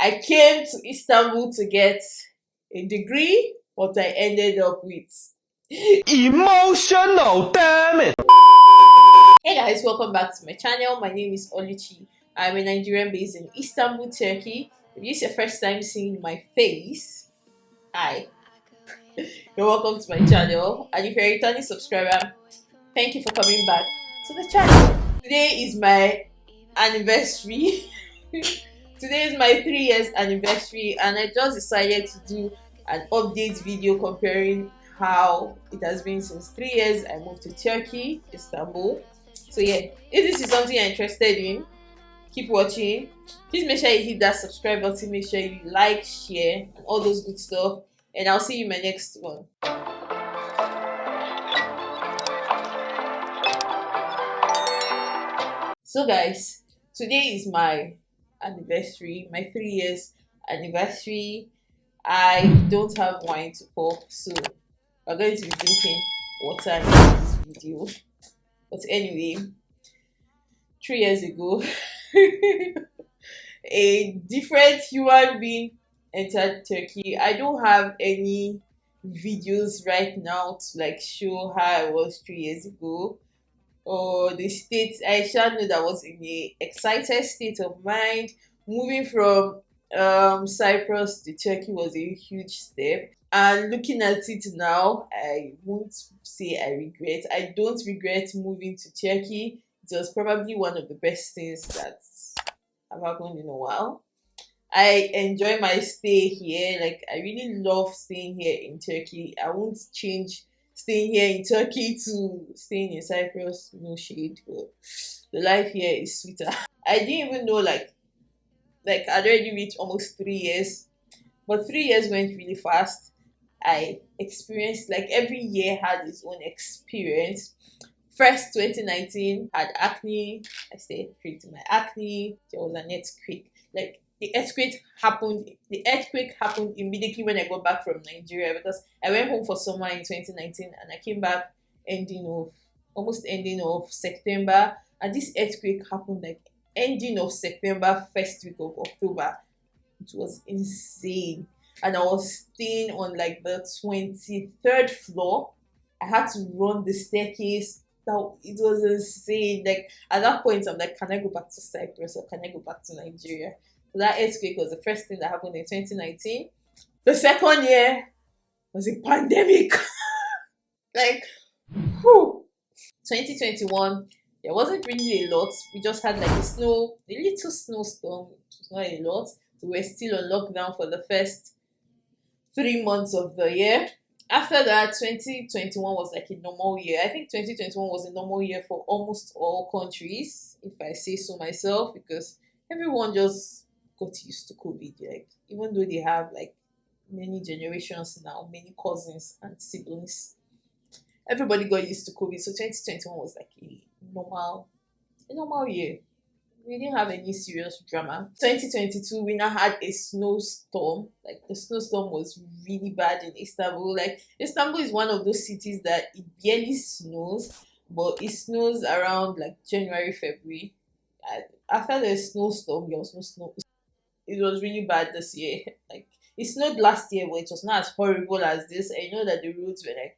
I came to Istanbul to get a degree, but I ended up with emotional, damn it. Hey guys, welcome back to my channel. My name is Oluchi. I'm a Nigerian based in Istanbul, Turkey. If this is your first time seeing my face, hi, you're welcome to my channel. And if you're a returning subscriber, thank you for coming back to the channel. Today is my anniversary. Today is my 3 years anniversary, and I just decided to do an update video comparing how it has been since 3 years I moved to Turkey, Istanbul. So yeah, if this is something you're interested in, keep watching. Please make sure you hit that subscribe button, make sure you like, share, and all those good stuff. And I'll see you in my next one. So guys, today is my anniversary, my 3 years anniversary. I don't have wine to pour, so we're going to be drinking water in this video. But anyway, 3 years ago, a different human being entered Turkey. I don't have any videos right now to like show how I was 3 years ago or the state. I shall know that I was in a excited state of mind. Moving from Cyprus to Turkey was a huge step. And looking at it now, I won't say I regret. I don't regret moving to Turkey. It was probably one of the best things that have happened in a while. I enjoy my stay here. Like, I really love staying here in Turkey. I won't change staying here in Turkey to staying in Cyprus. No shade, but the life here is sweeter. I didn't even know like I'd already reached almost 3 years, but 3 years went really fast. I experienced like every year had its own experience. First, 2019 had acne. I stayed treating my acne. There was an earthquake. Like the earthquake happened. The earthquake happened immediately when I got back from Nigeria because I went home for summer in 2019 and I came back almost ending of September. And this earthquake happened like ending of September, first week of October. It was insane. And I was staying on like the 23rd floor. I had to run the staircase. Now it was insane. Like at that point, I'm like, can I go back to Cyprus or can I go back to Nigeria? So that earthquake was the first thing that happened in 2019. The second year was a pandemic. Like, whew. 2021, there wasn't really a lot. We just had like a little snowstorm. It was not a lot. We were still on lockdown for the first 3 months of the year. After that, 2021 was like a normal year. I think 2021 was a normal year for almost all countries, if I say so myself, because everyone just got used to COVID. Like, even though they have like many generations now, many cousins and siblings, everybody got used to COVID. So 2021 was like a normal year. We didn't have any serious drama. 2022, we now had a snowstorm. Like the snowstorm was really bad in Istanbul. Like Istanbul is one of those cities that it barely snows, but it snows around like January, February. After the snowstorm, there was no snow. It was really bad this year. Like it snowed last year, but it was not as horrible as this. I know that the roads were like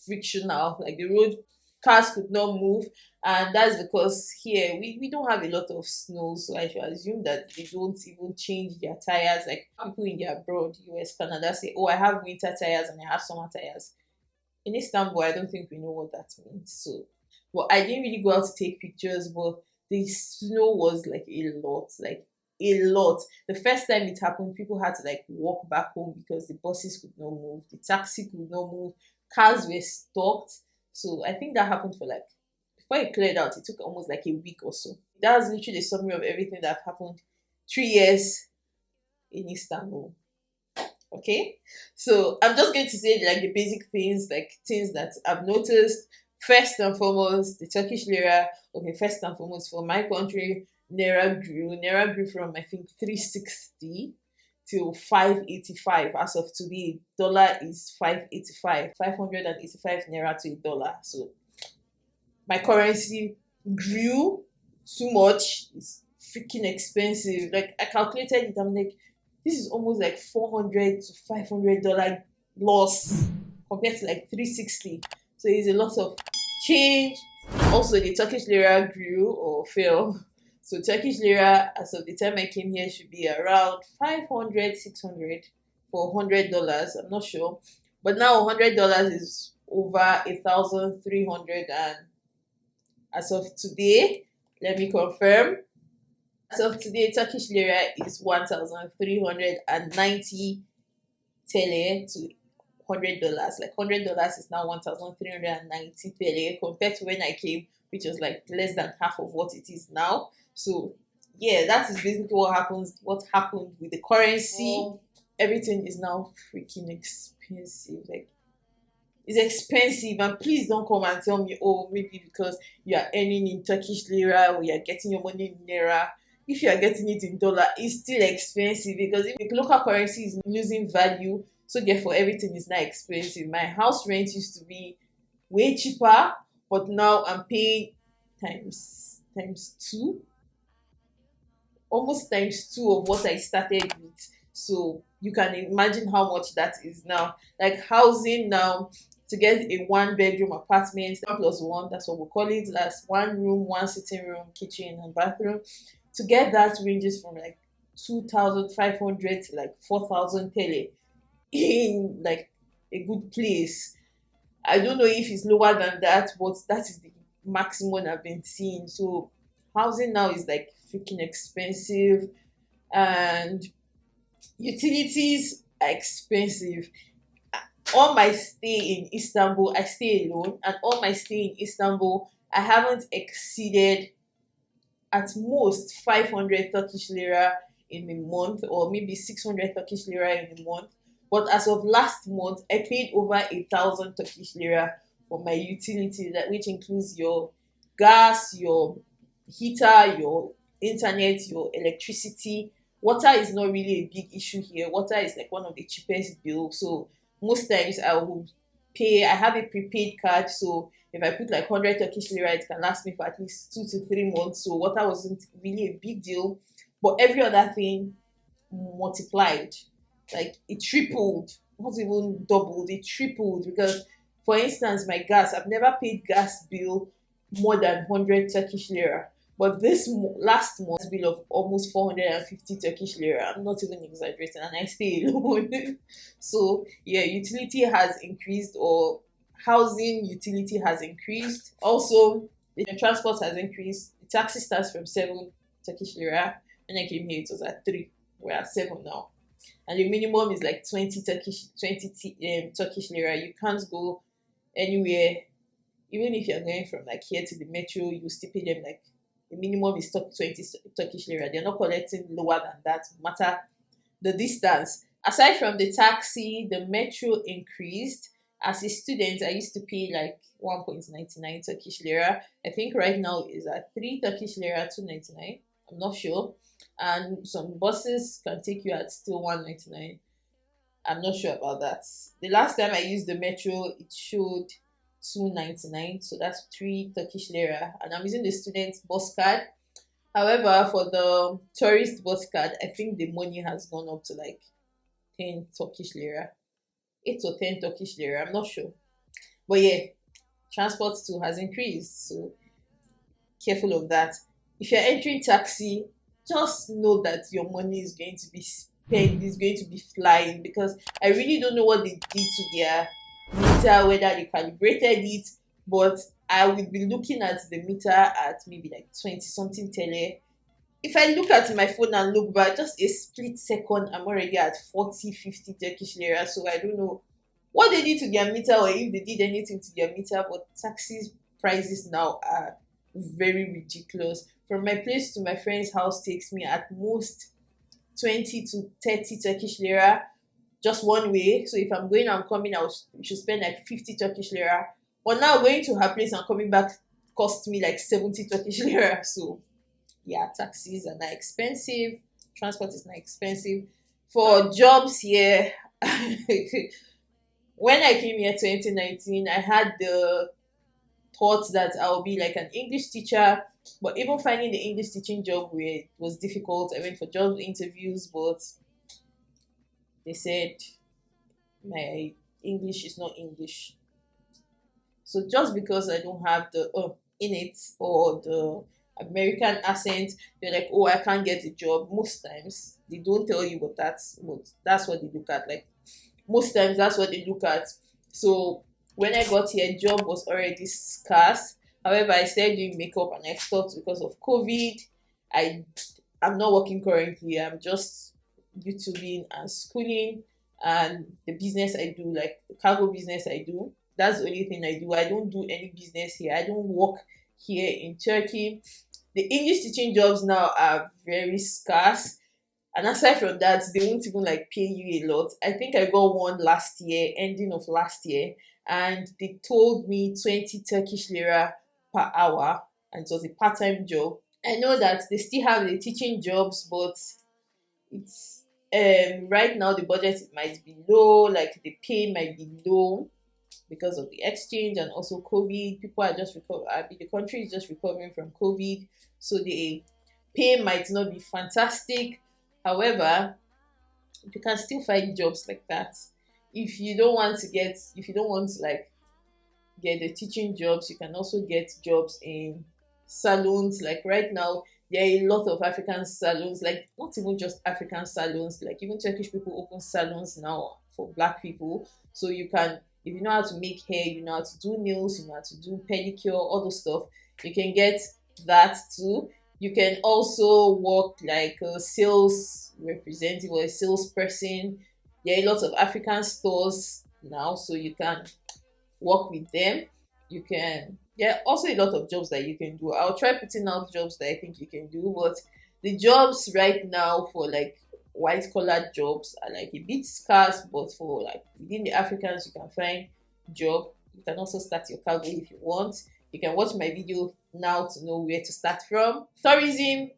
frictional, like the road cars could not move, and that's because here we don't have a lot of snow, so I should assume that they don't even change their tires. Like people in the abroad, US, Canada, say, oh, I have winter tires and I have summer tires. In Istanbul, I don't think we know what that means. So, well, I didn't really go out to take pictures, but the snow was like a lot, like a lot. The first time it happened, people had to like walk back home because the buses could not move, the taxi could not move, cars were stopped. So I think that happened for like, before it cleared out, it took almost like a week or so. That's literally a summary of everything that happened 3 years in Istanbul. Okay, so I'm just going to say like the basic things, like things that I've noticed. First and foremost, the Turkish lira. Okay, first and foremost, for my country, Naira grew. Naira grew from I think 360 till 585. As of today, dollar is 585, 585 naira to a dollar. So my currency grew too much. It's freaking expensive. Like I calculated it, I'm like, this is almost like $400 to $500 loss compared to like 360. So it's a lot of change. Also, the Turkish lira grew or fell. So Turkish lira, as of the time I came here, should be around 500, 600 for $100. I'm not sure, but now $100 is over 1,300, and as of today, let me confirm. As of today, Turkish lira is 1,390 TL to $100. Like $100 is now 1,390 TL compared to when I came, which was like less than half of what it is now. So yeah, that is basically what happens. What happened with the currency? Everything is now freaking expensive. Like it's expensive, and please don't come and tell me, oh, maybe because you are earning in Turkish lira or you are getting your money in naira. If you are getting it in dollar, it's still expensive because if the local currency is losing value, so therefore everything is now expensive. My house rent used to be way cheaper, but now I'm paying times two, almost times two of what I started with. So you can imagine how much that is now. Like housing now, to get a one bedroom apartment, 1 plus 1, that's what we call it. That's one room, one sitting room, kitchen, and bathroom. To get that ranges from like 2,500 to like 4,000 tele in like a good place. I don't know if it's lower than that, but that is the maximum I've been seeing. So housing now is like freaking expensive, and utilities are expensive. On my stay in Istanbul, I stay alone, and on my stay in Istanbul, I haven't exceeded at most 500 Turkish lira in a month, or maybe 600 Turkish lira in a month. But as of last month, I paid over 1,000 Turkish lira for my utilities, that which includes your gas, your heater, your internet, your electricity. Water is not really a big issue here. Water is like one of the cheapest bills. So most times I will pay. I have a prepaid card, so if I put like 100 Turkish lira, it can last me for at least 2 to 3 months. So water wasn't really a big deal, but every other thing multiplied, like it tripled, not even doubled, it tripled. Because, for instance, my gas, I've never paid gas bill more than 100 Turkish lira. But this last month's bill of almost 450 Turkish lira, I'm not even exaggerating, and I stay alone. So, yeah, utility has increased, or housing utility has increased. Also, the transport has increased. The taxi starts from 7 Turkish lira. When I came here, it was at 3. We're at 7 now. And the minimum is like 20 Turkish lira. You can't go anywhere, even if you're going from like here to the metro, you still pay them like the minimum is 20 Turkish lira. They're not collecting lower than that, no matter the distance. Aside from the taxi, the metro increased. As a student, I used to pay like 1.99 Turkish lira. I think right now is at 3 Turkish lira, 2.99. I'm not sure. And some buses can take you at still 1.99. I'm not sure about that. The last time I used the metro, it showed 2.99, so that's 3 Turkish lira. And I'm using the student bus card. However, for the tourist bus card, I think the money has gone up to like 10 Turkish lira. 8 or 10 Turkish lira, I'm not sure. But yeah, transport too has increased, so careful of that. If you're entering taxi, just know that your money is going to be spent, is going to be flying, because I really don't know what they did to their meter, whether they calibrated it, but I will be looking at the meter at maybe like 20 something tele. If I look at my phone and look back, just a split second, I'm already at 40, 50 Turkish lira. So I don't know what they did to their meter, or if they did anything to their meter, but taxis prices now are very ridiculous. From my place to my friend's house takes me at most 20 to 30 Turkish lira just one way. So if I'm going and coming, should spend like 50 Turkish lira. But now going to her place and coming back cost me like 70 Turkish lira. So yeah, taxis are now expensive. Transport is now expensive. For jobs here, when I came here 2019, I had the thought that I'll be like an English teacher. But even finding the English teaching job where it was difficult. I went for job interviews, but they said my English is not English. So just because I don't have the in it or the American accent, they're like, oh, I can't get a job. Most times they don't tell you, but that's what they look at. Like most times that's what they look at. So when I got here, job was already scarce. However, I started doing makeup and I stopped because of COVID. I I'm not working currently. I'm just YouTubing and schooling and the business I do, like the cargo business I do. That's the only thing I do. I don't do any business here. I don't work here in Turkey. The English teaching jobs now are very scarce. And aside from that, they won't even like pay you a lot. I think I got one last year, ending of last year, and they told me 20 Turkish lira per hour, and it was a part-time job. I know that they still have the teaching jobs, but it's right now the budget might be low, like the pay might be low because of the exchange and also COVID. People are just the country is just recovering from COVID, so the pay might not be fantastic. However, you can still find jobs like that. If you don't want to like get the teaching jobs, you can also get jobs in salons. Like right now, there are a lot of African salons, like not even just African salons, like even Turkish people open salons now for black people. So you can, if you know how to make hair, you know how to do nails, you know how to do pedicure, all those stuff, you can get that too. You can also work like a sales representative or a salesperson. There are a lot of African stores now, so you can work with them. You can, there are also a lot of jobs that you can do. I'll try putting out jobs that I think you can do, but the jobs right now for like white collar jobs are like a bit scarce, but for like within the Africans you can find job. You can also start your cargo if you want. You can watch my video now to know where to start from. Tourism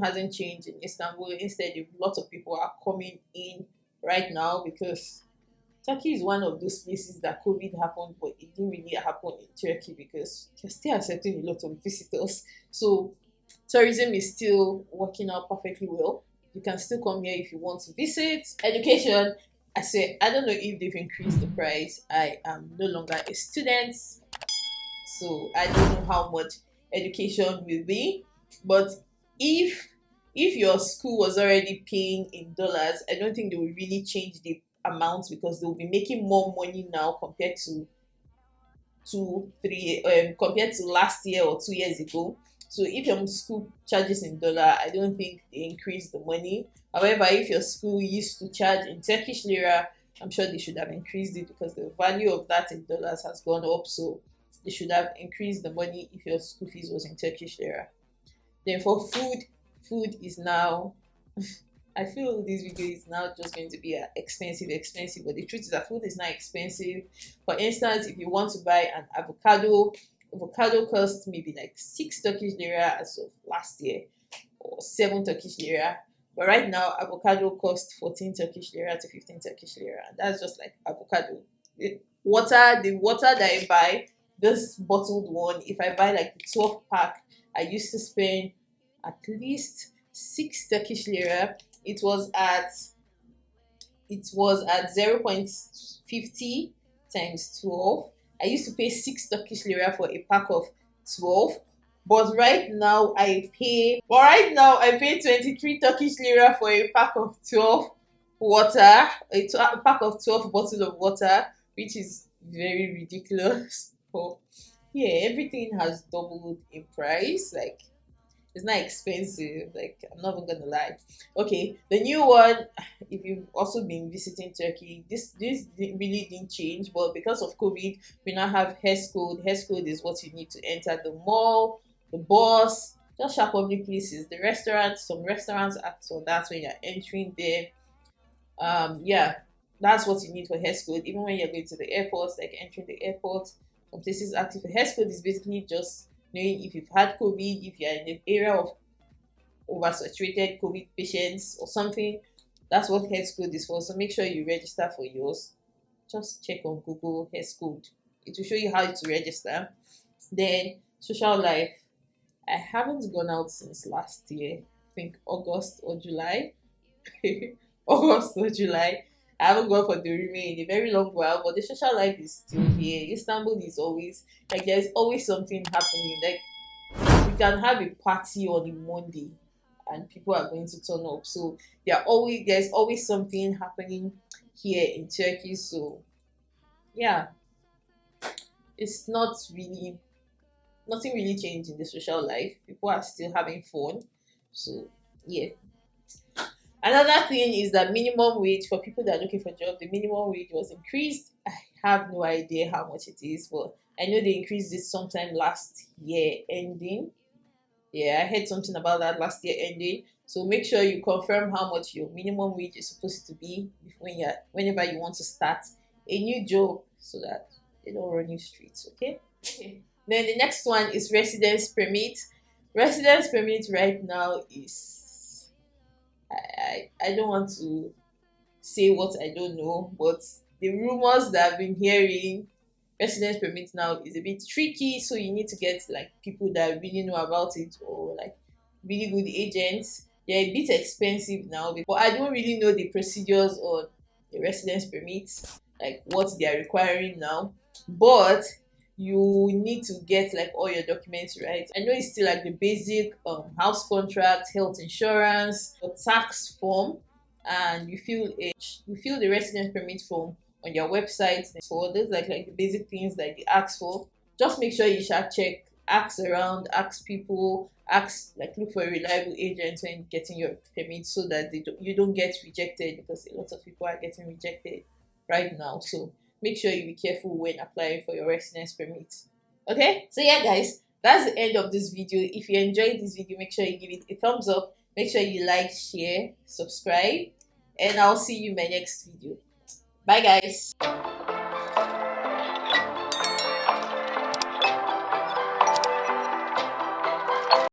hasn't changed in Istanbul. Instead, a lot of people are coming in right now because Turkey is one of those places that COVID happened, but it didn't really happen in Turkey because they're still accepting a lot of visitors. So tourism is still working out perfectly well. You can still come here if you want to visit. Education, I say, I don't know if they've increased the price. I am no longer a student, so I don't know how much education will be. But if if your school was already paying in dollars, I don't think they will really change the amount because they will be making more money now compared to compared to last year or 2 years ago. So if your school charges in dollar, I don't think they increase the money. However, if your school used to charge in Turkish lira, I'm sure they should have increased it because the value of that in dollars has gone up. So they should have increased the money if your school fees was in Turkish lira. Then for food is now I feel this video is now just going to be expensive, but the truth is that food is not expensive. For instance, if you want to buy an avocado costs maybe like 6 Turkish lira as of last year, or 7 Turkish lira. But right now, avocado costs 14 Turkish lira to 15 Turkish lira. And that's just like avocado. The water that I buy, this bottled one, if I buy like the 12 pack, I used to spend at least 6 Turkish lira. It was at 0.50 times 12. I used to pay 6 Turkish lira for a pack of 12. But right now I pay 23 Turkish lira for a pack of 12 water, a pack of 12 bottles of water, which is very ridiculous. But yeah, everything has doubled in price. Like it's not expensive. Like I'm not even gonna lie. Okay, the new one. If you've also been visiting Turkey, really didn't change, but because of COVID, we now have HES code. HES code is what you need to enter the mall, the bus, just shop public places, the restaurants. Some restaurants ask for that when you're entering there. Yeah, that's what you need for HES code. Even when you're going to the airport, like entering the airport, some places active for HES code is basically just knowing if you've had COVID, if you're in the area of oversaturated COVID patients or something. That's what HES code is for. So make sure you register for yours. Just check on Google HES code. It will show you how to register. Then social life. I haven't gone out since last year. I think August or July. August or July. I haven't gone for the remain in a very long while, but the social life is still here. Istanbul is always like there's always something happening. Like we can have a party on a Monday and people are going to turn up. So there's always something happening here in Turkey. So yeah, it's not really nothing really changed in the social life. People are still having fun. So yeah. Another thing is that minimum wage for people that are looking for jobs, the minimum wage was increased. I have no idea how much it is, but I know they increased it sometime last year ending. Yeah, I heard something about that last year ending. So make sure you confirm how much your minimum wage is supposed to be whenever you want to start a new job so that they don't run you streets, okay? Okay. Then the next one is residence permit. Residence permit right now is I don't want to say what I don't know, but the rumors that I've been hearing, residence permit now is a bit tricky. So you need to get like people that really know about it or like really good agents. They're a bit expensive now, but I don't really know the procedures on the residence permits, like what they are requiring now. But you need to get like all your documents right. I know it's still like the basic house contract, health insurance, your tax form, and you fill the residence permit form on your website. So those like the basic things that they ask for. Just make sure you shall check, ask around, ask people, ask like look for a reliable agent when getting your permit so that you don't get rejected because a lot of people are getting rejected right now. So make sure you be careful when applying for your residence permit. Okay, so yeah guys, that's the end of this video. If you enjoyed this video, make sure you give it a thumbs up, make sure you like, share, subscribe, and I'll see you in my next video. Bye guys.